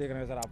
देख रहे हैं सर आप।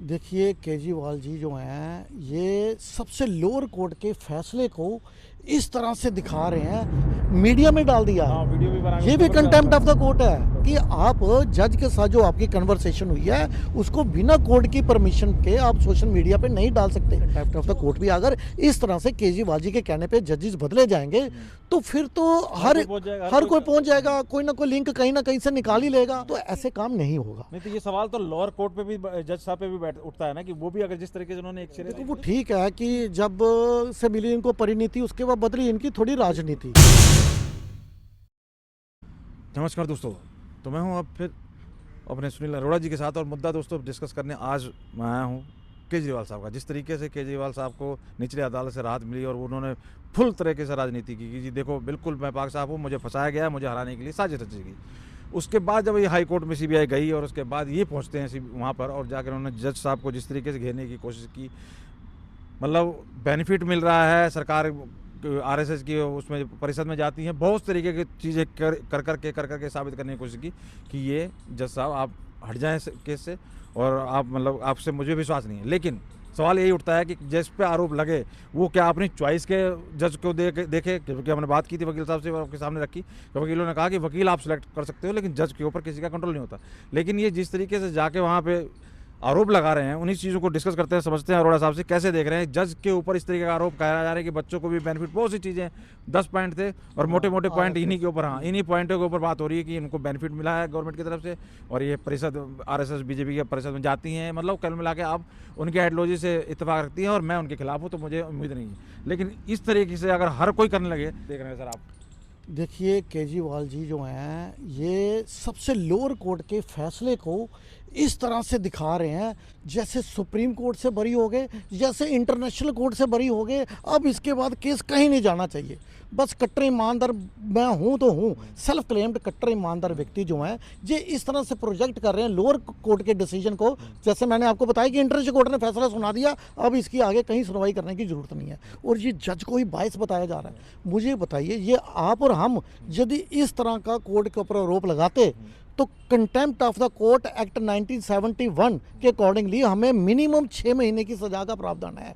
देखिए केजरीवाल जी जो हैं ये सबसे लोअर कोर्ट के फैसले को इस तरह से दिखा रहे हैं, मीडिया में डाल दिया हाँ, है। वीडियो भी बना के ये उसके भी ऊपर भी कंटेम्प्ट ऑफ डाला द कोर्ट है कि आप जज के साथ जो आपकी कन्वर्सेशन हुई है उसको बिना कोर्ट की परमिशन के आप सोशल मीडिया पे नहीं डाल सकते। कंटेम्प्ट ऑफ द कोर्ट भी अगर इस तरह से केजरीवाल जी के कहने पे जजेस बदले जाएंगे तो फिर तो हर कोई पहुंच जाएगा, हर कोई पहुंच जाएगा, कोई ना कोई लिंक कहीं ना कहीं से निकाल ही लेगा। तो ऐसे काम नहीं होगा। नहीं तो ये सवाल तो लोअर कोर्ट पे भी जज साहब पे भी बैठ उठता है ना कि वो भी अगर जिस तरीके से उन्होंने एक देखो वो ठीक है कि जब से मिली इनको परिणति उसके बाद बदली इनकी थोड़ी राजनीति। नमस्कार दोस्तों, तो मैं हूं अब फिर अपने सुनील अरोड़ा जी के साथ और मुद्दा दोस्तों डिस्कस करने आज मैं आया हूं केजरीवाल साहब का। जिस तरीके से केजरीवाल साहब को निचली अदालत से राहत मिली और उन्होंने फुल तरीके से राजनीति की कि जी देखो बिल्कुल मैं पाक साहब हूँ, मुझे फंसाया गया है, मुझे हराने के लिए साजिश रची गई। उसके बाद जब ये हाई कोर्ट में सीबीआई गई और उसके बाद ये पहुंचते हैं वहाँ पर और जाकर उन्होंने जज साहब को जिस तरीके से घेरने की कोशिश की, मतलब बेनिफिट मिल रहा है सरकार आरएसएस की उसमें परिषद में जाती हैं, बहुत तरीके की चीज़ें कर करके साबित करने की कोशिश की कि ये जज साहब आप हट जाएं केस से और आप मतलब आपसे मुझे विश्वास नहीं है। लेकिन सवाल यही उठता है कि जिस पे आरोप लगे वो क्या अपनी चॉइस के जज को देखे, क्योंकि हमने बात की थी वकील साहब से आपके सामने रखी तो वकीलों ने कहा कि वकील आप सिलेक्ट कर सकते हो लेकिन जज के ऊपर किसी का कंट्रोल नहीं होता। लेकिन ये जिस तरीके से जाके वहाँ पे आरोप लगा रहे हैं उन्हीं चीज़ों को डिस्कस करते हैं, समझते हैं अरोड़ा साहब से कैसे देख रहे हैं जज के ऊपर इस तरीके का आरोप कहा जा रहा है कि बच्चों को भी बेनिफिट, बहुत सी चीज़ें 10 पॉइंट थे और मोटे मोटे पॉइंट इन्हीं के ऊपर, हाँ इन्हीं पॉइंटों के ऊपर बात हो रही है कि इनको बेनिफिट मिला है गवर्नमेंट की तरफ से और ये परिषद आरएसएस बीजेपी के परिषद में जाती हैं, मतलब कल मिला के आप उनकी आइडियोलॉजी से इत्तेफाक रखती हैं और मैं उनके खिलाफ हूँ, तो मुझे उम्मीद नहीं है। लेकिन इस तरीके से अगर हर कोई करने लगे, देख रहे हैं सर आप। देखिए केजरीवाल जी जो हैं ये सबसे लोअर कोर्ट के फैसले को इस तरह से दिखा रहे हैं जैसे सुप्रीम कोर्ट से बरी हो गए, जैसे इंटरनेशनल कोर्ट से बरी हो गए, अब इसके बाद केस कहीं नहीं जाना चाहिए। बस कट्टर ईमानदार मैं हूँ तो हूँ, सेल्फ क्लेम्ड कट्टर ईमानदार व्यक्ति जो हैं ये इस तरह से प्रोजेक्ट कर रहे हैं लोअर कोर्ट के डिसीजन को। जैसे मैंने आपको बताया कि इंटरनेशनल कोर्ट ने फैसला सुना दिया, अब इसकी आगे कहीं सुनवाई करने की जरूरत नहीं है और ये जज को ही बायस बताया जा रहा है। मुझे बताइए ये आप और हम यदि इस तरह का कोर्ट के ऊपर आरोप लगाते तो contempt of the court act 1971 के अकॉर्डिंगली हमें मिनिमम 6 महीने की सजा का प्रावधान है।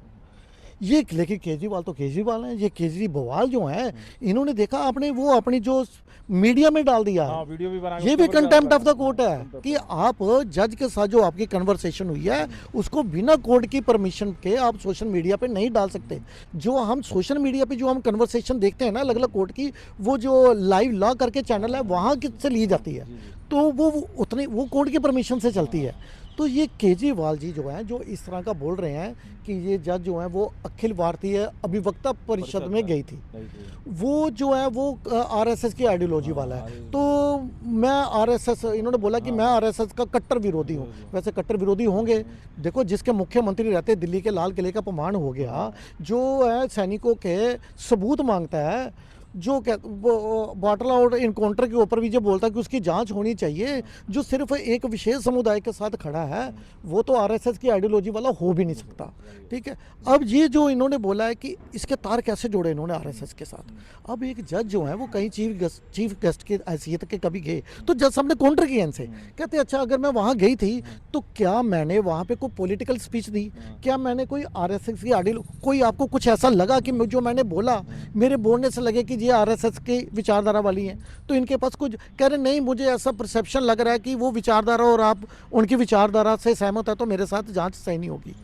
ये लेकिन केजरीवाल तो केजरीवाल हैं, ये केजरीवाल जो हैं इन्होंने देखा आपने वो अपनी जो मीडिया में डाल दिया हाँ, है। वीडियो भी बना के ये उसके भी ऊपर भी कंटेम्प्ट डाला ऑफ द कोर्ट है कि आप जज के साथ जो आपकी कन्वर्सेशन हुई है उसको बिना कोर्ट की परमिशन के आप सोशल मीडिया पे नहीं डाल सकते। जो हम सोशल मीडिया पे जो हम कन्वर्सेशन देखते हैं ना अलग अलग कोर्ट की, वो जो लाइव लॉ करके चैनल है वहाँ से ली जाती है, तो वो उतनी वो कोर्ट की परमिशन से चलती है। तो ये केजरीवाल जी जो हैं जो इस तरह का बोल रहे हैं कि ये जज जो हैं वो अखिल भारतीय अभिवक्ता परिषद में गई थी, वो जो है वो आरएसएस की आइडियोलॉजी वाला है। तो मैं आरएसएस, इन्होंने बोला कि मैं आरएसएस का कट्टर विरोधी हूँ। वैसे कट्टर विरोधी होंगे, देखो जिसके मुख्यमंत्री रहते दिल्ली के लाल किले का अपमान हो गया, जो है सैनिकों के सबूत मांगता है, जो क्या बॉटल आउट इनकाउंटर के ऊपर भी जो बोलता है कि उसकी जांच होनी चाहिए, जो सिर्फ एक विशेष समुदाय के साथ खड़ा है, वो तो आरएसएस की आइडियोलॉजी वाला हो भी नहीं सकता। ठीक है, अब ये जो इन्होंने बोला है कि इसके तार कैसे जोड़े इन्होंने आरएसएस के साथ। अब एक जज जो है वो कहीं चीफ गेस्ट की हैसियत के कभी गए तो जज साहब ने काउंटर किया इनसे, कहते अच्छा अगर मैं वहाँ गई थी तो क्या मैंने वहाँ पे कोई पॉलिटिकल स्पीच दी, क्या मैंने कोई आरएसएस की आइडियोलॉजी, कोई आपको कुछ ऐसा लगा कि जो मैंने बोला मेरे बोलने से लगे कि ये आरएसएस की विचारधारा वाली हैं, तो इनके पास कुछ कह रहे नहीं मुझे ऐसा परसेप्शन लग रहा है कि वो विचारधारा और आप उनकी विचारधारा से सहमत है तो मेरे साथ जांच सही नहीं होगी।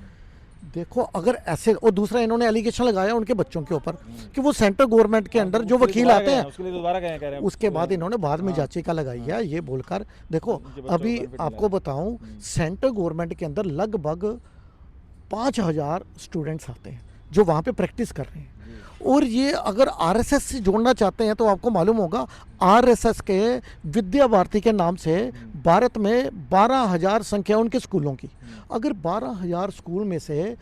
देखो अगर ऐसे, और दूसरा इन्होंने एलिगेशन लगाया उनके बच्चों के ऊपर कि वो सेंट्रल गवर्नमेंट के अंडर जो वकील आते हैं उसके लिए दोबारा गए कह रहे हैं। उसके बाद इन्होंने बाद में याचिका लगाई है ये बोलकर, देखो अभी आपको बताऊं सेंट्रल गवर्नमेंट के अंदर लगभग 5,000 स्टूडेंट्स आते हैं जो वहाँ पे प्रैक्टिस कर रहे हैं, और ये अगर आरएसएस से जोड़ना चाहते हैं तो आपको मालूम होगा आरएसएस के विद्या भारती के नाम से भारत में 12,000 संख्या उनके स्कूलों की। अगर 12,000 स्कूल में से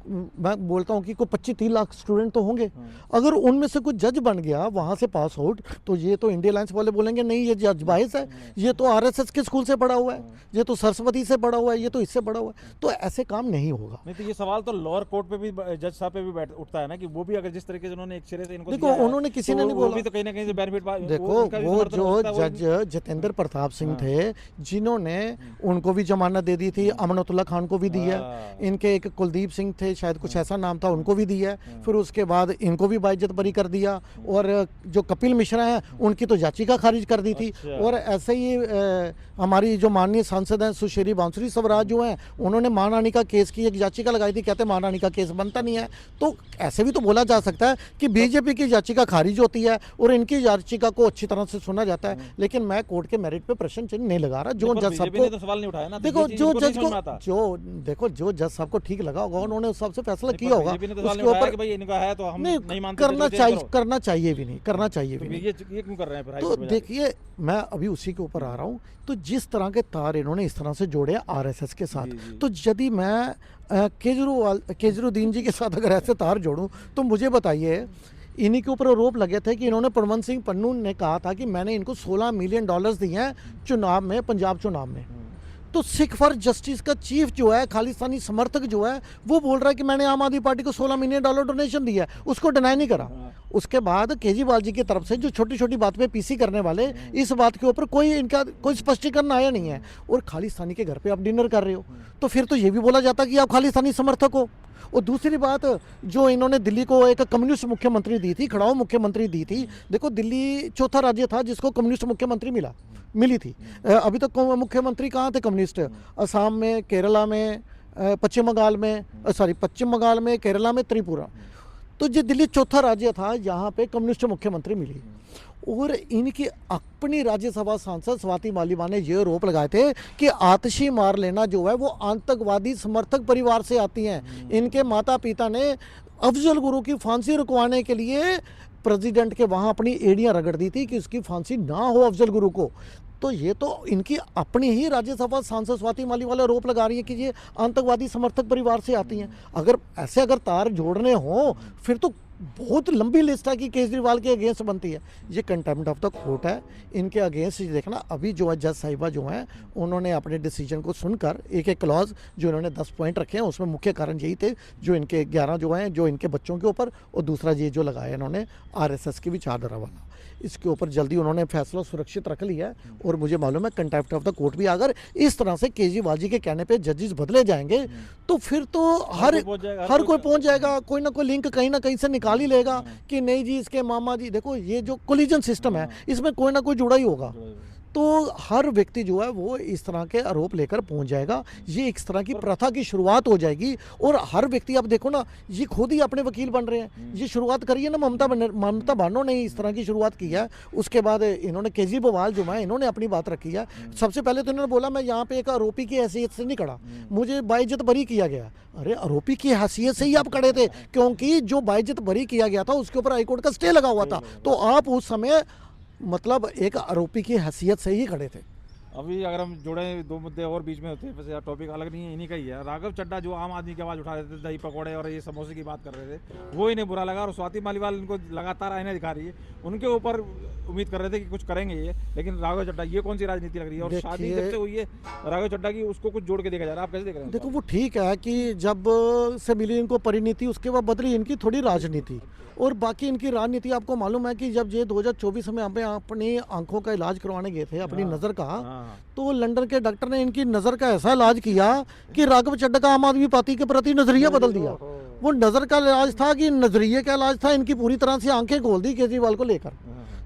मैं बोलता हूँ कि कोई 25-30 लाख स्टूडेंट तो होंगे। अगर उनमें से कुछ जज बन गया वहाँ से पास आउट, तो ये तो इंडिया अलायंस वाले बोलेंगे नहीं ये जज बायस है, ये तो आरएसएस के स्कूल से पढ़ा हुआ है, ये तो सरस्वती से पढ़ा हुआ है, ये तो इससे पढ़ा हुआ है। तो ऐसे काम नहीं होगा। नहीं तो ये सवाल तो लोअर कोर्ट पे भी जज साहब पे भी बैठ उठता है ना कि वो भी अगर जिस तरीके से उन्होंने एक सिरे से इनको देखो, दिया है, उन्होंने किसी तो ने नहीं वो बोला। भी तो कहीं ना कहीं से बेनिफिट देखो वो जो जज जितेंद्र प्रताप सिंह थे, जिन्होंने उनको भी जमानत दे दी थी, अमनतुल्ला खान को भी दी है, इनके एक कुलदीप सिंह थे शायद कुछ ऐसा नाम था, उनको भी दी है, फिर उसके बाद इनको भी बाइज्जत बरी कर दिया। और जो कपिल मिश्रा हैं उनकी तो याचिका खारिज कर दी थी। और ऐसे ही हमारी जो माननीय सांसद हैं सुश्री बांसुरी स्वराज जो हैं, उन्होंने महारानी का केस की एक याचिका लगाई थी, कहते महारानी का केस बनता नहीं है। तो ऐसे भी तो बोला जा सकता है कि बीजेपी की याचिका खारिज होती है और इनकी याचिका को अच्छी तरह से सुना जाता है। लेकिन मैं कोर्ट के मेरिट पे प्रश्न चिन्ह नहीं लगा रहा। जो जज साहब को सवाल नहीं उठाया ना, देखो, जो जज को जो जज साहब को ठीक लगा होगा उन्होंने उस हिसाब से फैसला किया होगा। उसके ऊपर भाई इनका है तो हम नहीं मानते, करना चाहिए भी नहीं, करना चाहिए भी नहीं। ये क्यों कर रहे हैं फिर? तो देखिए, मैं अभी उसी के ऊपर आ रहा हूँ। तो जिस तरह के तार इन्होंने इस तरह से जोड़े आरएसएस के साथ, तो यदि मैं केजरीवाल जी के साथ अगर ऐसे तार जोड़ूं, तो मुझे बताइए, इन्हीं के ऊपर आरोप लगे थे कि इन्होंने परमवंत सिंह पन्नू ने कहा था कि मैंने इनको $16 मिलियन दिए हैं चुनाव में, पंजाब चुनाव में। तो सिख फॉर जस्टिस का चीफ जो है, खालिस्तानी समर्थक जो है, वो बोल रहा है कि मैंने आम आदमी पार्टी को $16 मिलियन डोनेशन दिया है, उसको डिनाई नहीं करा। उसके बाद केजरीवाल जी की तरफ से जो छोटी छोटी बात पे पीसी करने वाले, इस बात के ऊपर कोई स्पष्टीकरण आया नहीं है। और खालिस्तानी के घर पे आप डिनर कर रहे हो, तो फिर तो ये भी बोला जाता कि आप खालिस्तानी समर्थक हो। और दूसरी बात, जो इन्होंने दिल्ली को एक कम्युनिस्ट मुख्यमंत्री दी थी, खड़ाऊ मुख्यमंत्री दी थी। देखो, दिल्ली चौथा राज्य था जिसको कम्युनिस्ट मुख्यमंत्री मिली थी। अभी तक मुख्यमंत्री कहाँ थे कम्युनिस्ट? असम में, केरला में, पश्चिम बंगाल में, केरला में, त्रिपुरा। तो ये दिल्ली चौथा राज्य था जहाँ पे कम्युनिस्ट मुख्यमंत्री मिली। और इनकी अपनी राज्यसभा सांसद स्वाति मालिवाल ने ये आरोप लगाए थे कि आतिशी मार लेना जो है वो आतंकवादी समर्थक परिवार से आती हैं। इनके माता पिता ने अफजल गुरु की फांसी रुकवाने के लिए प्रेसिडेंट के वहाँ अपनी एड़ियाँ रगड़ दी थी कि उसकी फांसी ना हो अफजल गुरु को। तो ये तो इनकी अपनी ही राज्यसभा सांसद स्वाति मालिवाल आरोप लगा रही है कि ये आतंकवादी समर्थक परिवार से आती हैं। अगर तार जोड़ने हो, फिर तो बहुत लंबी लिस्ट है कि केजरीवाल के अगेंस्ट बनती है। ये कंटेम्प्ट ऑफ द कोर्ट है, इनके अगेंस्ट देखना। अभी जो है जज साहिबा जो हैं, उन्होंने अपने डिसीजन को सुनकर एक एक क्लॉज जो इन्होंने 10 पॉइंट रखे हैं, उसमें मुख्य कारण यही थे जो इनके 11 जो हैं जो इनके बच्चों के ऊपर, और दूसरा ये जो लगाया इन्होंने आरएसएस की विचारधारा वाला, इसके ऊपर जल्दी उन्होंने फैसला सुरक्षित रख लिया है। और मुझे मालूम है कंटेम्प्ट ऑफ द कोर्ट भी अगर इस तरह से केजरीवाल जी के कहने पे जजेस बदले जाएंगे तो फिर तो हर कोई पहुंच जाएगा, कोई ना कोई लिंक कहीं ना कहीं से निकाल ही लेगा कि नहीं जी इसके मामा जी। देखो, ये जो कोलिजन सिस्टम है इसमें कोई ना कोई जुड़ा ही होगा। तो हर व्यक्ति जो है वो इस तरह के आरोप लेकर पहुंच जाएगा। ये एक तरह की प्रथा की शुरुआत हो जाएगी। और हर व्यक्ति, आप देखो ना, ये खुद ही अपने वकील बन रहे हैं। ये शुरुआत करी है ना ममता बानो ने इस तरह की शुरुआत की है। उसके बाद इन्होंने केजरीवाल जो है, इन्होंने अपनी बात रखी है। सबसे पहले तो इन्होंने बोला मैं यहाँ पे एक आरोपी की हैसियत से नहीं खड़ा, मुझे बाइज्जत बरी किया गया। अरे, आरोपी की हैसियत से ही आप खड़े थे, क्योंकि जो बाइज्जत बरी किया गया था उसके ऊपर हाईकोर्ट का स्टे लगा हुआ था। तो आप उस समय मतलब एक आरोपी की हैसियत से ही खड़े थे। अभी अगर हम जुड़े दो मुद्दे और बीच में होते हैं, वैसे टॉपिक अलग नहीं है, इन्हीं का ही है। राघव चड्ढा जो आम आदमी की आवाज़ उठा रहे थे, दही पकौड़े और ये समोसे की बात कर रहे थे, वो इन्हें बुरा लगा। और स्वाति मालिवाल इनको लगातार आईने दिखा रही है, उनके ऊपर उम्मीद कर रहे थे कि कुछ करेंगे ये। लेकिन राघव चड्ढा, ये कौन सी राजनीति लग रही है? और शादी जब से हुई है राघव चड्ढा की, उसको कुछ जोड़ के देखा जा रहा है, आप कैसे देख रहे हैं? देखो, वो ठीक है कि जब से मिली इनको परिणति, उसके बाद बदली इनकी थोड़ी राजनीति। और बाकी इनकी राजनीति आपको मालूम है कि जब ये 2024 में अपनी आंखों का इलाज करवाने गए थे, अपनी नज़र का, तो लंदन के डॉक्टर ने इनकी नज़र का ऐसा इलाज किया कि राघव चड्ढा का आम आदमी पार्टी के प्रति नजरिया बदल दिया। वो नज़र का इलाज था कि नजरिए का इलाज था, इनकी पूरी तरह से आंखें खोल दी केजरीवाल को लेकर।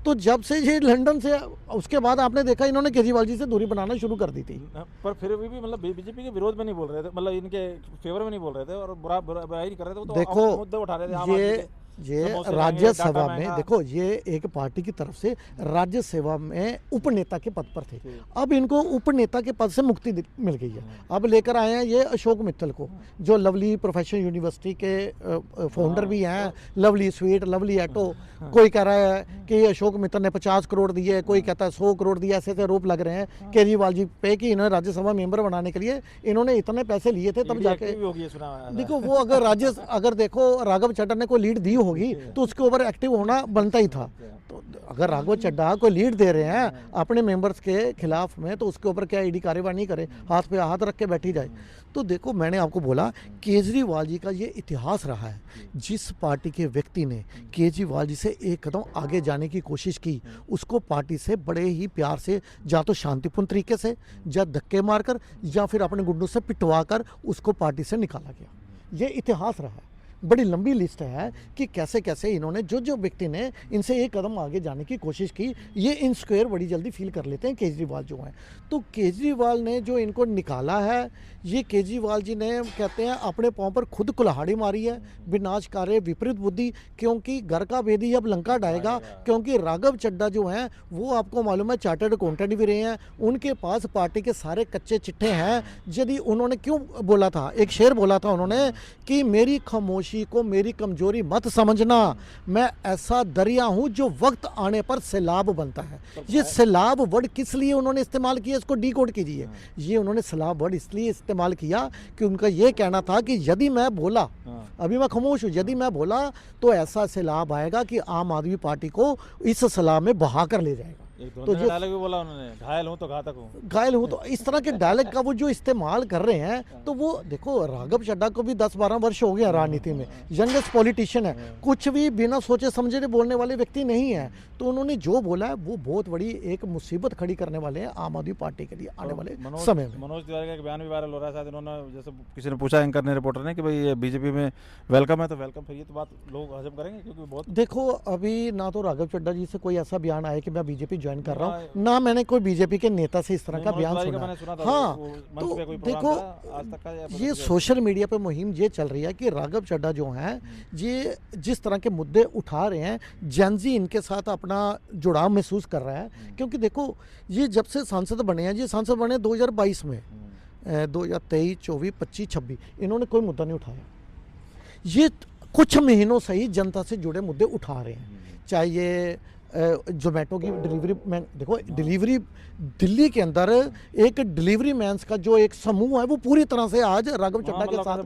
तो जब से ये लंदन से, उसके बाद आपने देखा इन्होंने केजरीवाल जी से दूरी बनाना शुरू कर दी थी। पर फिर भी मतलब बीजेपी के विरोध में नहीं बोल रहे थे, मतलब इनके फेवर में नहीं बोल रहे थे और बुराई कर रहे थे। वो तो देखो, मुद्दे उठा रहे थे। ये समोसे महंगे, राज्यसभा डाटा में महंगा। देखो, ये एक पार्टी की तरफ से राज्यसभा में उपनेता के पद पर थे। अब इनको उपनेता के पद से मुक्ति मिल गई है। अब लेकर आए हैं ये अशोक मित्तल को, जो लवली प्रोफेशनल यूनिवर्सिटी के फाउंडर भी हैं। Lovely sweet, lovely auto. कोई कह रहा है कि अशोक मित्तल ने 50 करोड़ दिए, कोई कहता है 100 करोड़ दिए। ऐसे ऐसे आरोप लग रहे हैं केजरीवाल जी पे कि इन्होंने राज्यसभा मेंबर बनाने के लिए इन्होंने इतने पैसे लिए थे, तब जाके भी होगी, ये सुना है। देखो वो अगर देखो राघव चड्ढा ने कोई लीड दी होगी तो उसके ऊपर एक्टिव होना बनता ही था। तो अगर राघव चड्ढा कोई लीड दे रहे हैं अपने मेंबर्स के खिलाफ में, तो उसके ऊपर क्या ईडी कार्रवाई नहीं करे, हाथ पे हाथ रख के बैठी जाए। तो देखो, मैंने आपको बोला केजरीवाल जी का ये इतिहास रहा है। जिस पार्टी के व्यक्ति ने केजरीवाल जी से एक कदम आगे जाने की कोशिश की, उसको पार्टी से बड़े ही प्यार से, या तो शांतिपूर्ण तरीके से, या धक्के मारकर, या फिर अपने गुंडों से पिटवा कर उसको पार्टी से निकाला गया। ये इतिहास रहा है। बड़ी लंबी लिस्ट है कि कैसे कैसे इन्होंने जो व्यक्ति ने इनसे एक कदम आगे जाने की कोशिश की, ये इनस्क्वायर बड़ी जल्दी फील कर लेते हैं केजरीवाल जो हैं। तो केजरीवाल ने जो इनको निकाला है, ये केजरीवाल जी ने कहते हैं अपने पाँव पर खुद कुल्हाड़ी मारी है। विनाशकारी विपरीत बुद्धि, क्योंकि घर का भेदी अब लंका डाएगा। क्योंकि राघव चड्ढा जो हैं वो आपको मालूम है चार्टर्ड अकाउंटेंट भी रहे हैं, उनके पास पार्टी के सारे कच्चे चिट्ठे हैं। यदि उन्होंने क्यों बोला था, एक शेर बोला था उन्होंने कि मेरी खामोशी को मेरी कमजोरी मत समझना, मैं ऐसा दरिया हूं जो वक्त आने पर सैलाब बनता है। ये सैलाब वर्ड किस लिए उन्होंने इस्तेमाल किया, इसको डिकोड कीजिए। ये उन्होंने सैलाब वर्ड इसलिए इस्तेमाल किया कि उनका ये कहना था कि यदि मैं बोला, अभी मैं खामोश हूं, यदि मैं बोला तो ऐसा सैलाब आएगा कि आम आदमी पार्टी को इस सैलाब में बहा कर ले जाएगा। तो जो डायलॉग भी बोला उन्होंने, घायल हूं तो घातक हूं। घायल हूँ तो इस तरह के डायलॉग का वो जो इस्तेमाल कर रहे हैं, तो वो देखो राघव चड्ढा को भी 10-12 वर्ष हो गए राजनीति में, यंगेस्ट पॉलिटिशियन है, कुछ भी बिना सोचे समझे बोलने वाले व्यक्ति नहीं है। तो उन्होंने जो बोला है वो बहुत बड़ी एक मुसीबत खड़ी करने वाले हैं आम आदमी पार्टी के लिए आने वाले समय में। मनोज तिवारी का एक बयान भी वायरल हो रहा है, शायद इन्होंने, जैसे किसी ने पूछा एंकर ने, रिपोर्टर ने, कि भाई ये बीजेपी में वेलकम है तो वेलकम, फिर ये तो बात लोग हजम करेंगे क्योंकि बहुत। देखो, अभी ना तो राघव चड्ढा जी से कोई ऐसा बयान आया कि मैं बीजेपी ज्वाइन कर रहा हूँ, ना मैंने कोई बीजेपी के नेता से इस तरह का बयान सुना। हाँ, तो देखो ये सोशल मीडिया पे मुहिम ये चल रही है कि राघव चड्ढा जो हैं, ये जिस तरह के मुद्दे उठा रहे हैं, जेनजी इनके साथ अपना जुड़ाव महसूस कर रहा है। क्योंकि देखो, ये जब से सांसद बने हैं, ये सांसद बने 2022 में, 2023, 24, 25, 26, इन्होंने कोई मुद्दा नहीं उठाया। ये कुछ महीनों से ही जनता से जुड़े मुद्दे उठा रहे हैं। चाहे ये जोमेटो की डिलीवरी मैन, देखो डिलीवरी दिल्ली के अंदर एक डिलीवरी मैन्स का जो एक समूह है वो पूरी तरह से आज राघव चड्ढा के साथ,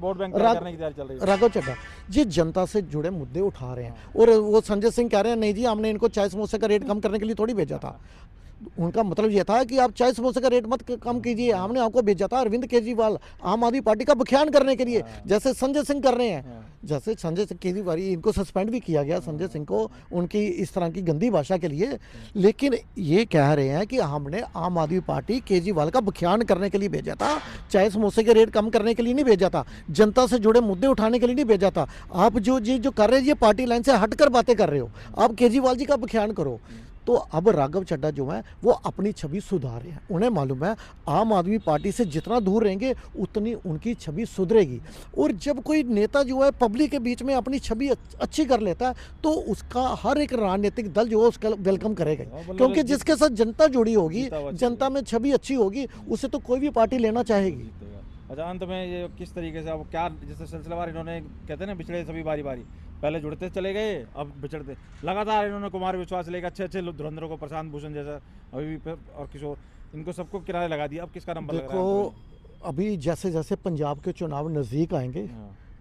राघव चड्ढा ये जनता से जुड़े मुद्दे उठा रहे हैं। और वो संजय सिंह कह रहे हैं नहीं जी, हमने इनको चाय समोसे का रेट कम करने के लिए थोड़ी भेजा था। उनका मतलब ये था कि आप चाय समोसे का रेट मत कम कीजिए, हमने आपको भेजा था अरविंद केजरीवाल आम आदमी पार्टी का बख्यान करने के लिए, जैसे संजय सिंह कर रहे हैं। जैसे संजय सिंह केजरीवाल, इनको सस्पेंड भी किया गया संजय सिंह को, उनकी इस तरह की गंदी भाषा के लिए। लेकिन ये कह रहे हैं कि हमने आम आदमी पार्टी केजरीवाल का बख्यान करने के लिए भेजा था, चाय समोसे के रेट कम करने के लिए नहीं भेजा था, जनता से जुड़े मुद्दे उठाने के लिए नहीं भेजा था। आप जो कर रहे हैं, ये पार्टी लाइन से हटकर बातें कर रहे हो, आप केजरीवाल जी का बख्यान करो। तो अब राघव चड्ढा जो है वो अपनी छवि सुधार रहे हैं। उन्हें मालूम है आम आदमी पार्टी से जितना दूर रहेंगे उतनी उनकी छवि सुधरेगी। और जब कोई नेता जो है पब्लिक के बीच में अपनी छवि अच्छी कर लेता है, तो उसका हर एक राजनीतिक दल जो है उसका वेलकम करेगा, क्योंकि जिसके साथ जनता जुड़ी होगी, जनता में छवि अच्छी होगी, उसे तो कोई भी पार्टी लेना चाहेगी। अच्छा, अंत में ये किस तरीके से अब क्या, जैसे सिलसिलेवार इन्होंने कहते हैं ना, बिछड़े सभी बारी बारी, पहले जुड़ते चले गए, अब बिछड़ते लगातार। इन्होंने कुमार विश्वास लेकर अच्छे धुरंधरों को, प्रशांत भूषण जैसा अभी भी, और किशोर, इनको सबको किनारे लगा दिया। अब किसका नंबर लग रहा है? देखो, अभी जैसे जैसे पंजाब के चुनाव नज़दीक आएंगे,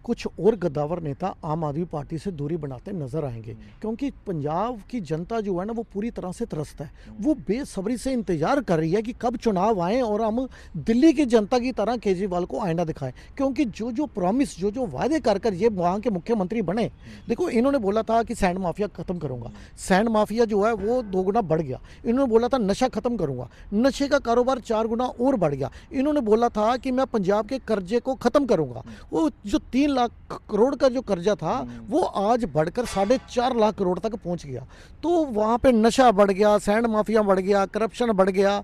कुछ और गद्दावर नेता आम आदमी पार्टी से दूरी बनाते नजर आएंगे, क्योंकि पंजाब की जनता जो है ना वो पूरी तरह से त्रस्त है। वो बेसब्री से इंतजार कर रही है कि कब चुनाव आए और हम दिल्ली की जनता की तरह केजरीवाल को आईना दिखाएं। क्योंकि जो प्रॉमिस, जो वादे कर ये वहाँ के मुख्यमंत्री बने। देखो, इन्होंने बोला था कि सैंड माफिया खत्म करूंगा, सैंड माफिया जो है वो 2 गुना बढ़ गया। इन्होंने बोला था नशा खत्म करूंगा, नशे का कारोबार 4 गुना और बढ़ गया। इन्होंने बोला था कि मैं पंजाब के कर्जे को खत्म करूंगा। वो जो 3 लाख करोड़ का जो कर्जा था वो आज बढ़कर 4.5 लाख करोड़ तक पहुंच गया। तो वहां पे नशा बढ़ गया, सैंड माफिया बढ़ गया, करप्शन बढ़ गया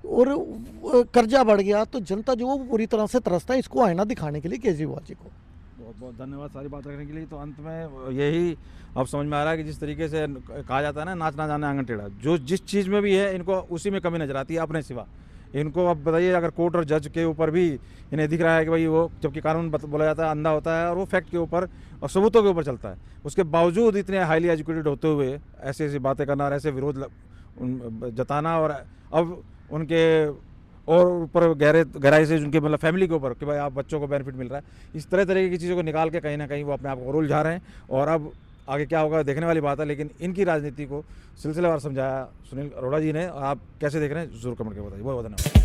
और कर्जा बढ़ गया। तो जनता जो वो पूरी तरह से त्रस्त है इसको आईना दिखाने के लिए केजरीवाल जी को। बहुत बहुत धन्यवाद सारी बात रखने के लिए। तो अंत में यही अब समझ में आ रहा है कि जिस तरीके से कहा जाता है ना, नाच ना जाने आंगन टेढ़ा, जो जिस चीज़ में भी है इनको उसी में कमी नजर आती है अपने सिवा। इनको अब बताइए, अगर कोर्ट और जज के ऊपर भी इन्हें दिख रहा है कि भाई वो, जबकि कानून बोला जाता है अंधा होता है और वो फैक्ट के ऊपर और सबूतों के ऊपर चलता है, उसके बावजूद इतने हाईली एजुकेटेड होते हुए ऐसी ऐसी बातें करना और ऐसे विरोध जताना, और अब उनके और ऊपर गहराई से उनके मतलब फैमिली के ऊपर कि भाई आप बच्चों को बेनिफिट मिल रहा है, इस तरह की चीज़ों को निकाल के कहीं ना कहीं वो अपने आप को और उलझा रहे हैं। और अब आगे क्या होगा देखने वाली बात है, लेकिन इनकी राजनीति को सिलसिलेवार समझाया सुनील अरोड़ा जी ने। आप कैसे देख रहे हैं ज़रूर कमेंट करके बताइए। बहुत बहुत धन्यवाद।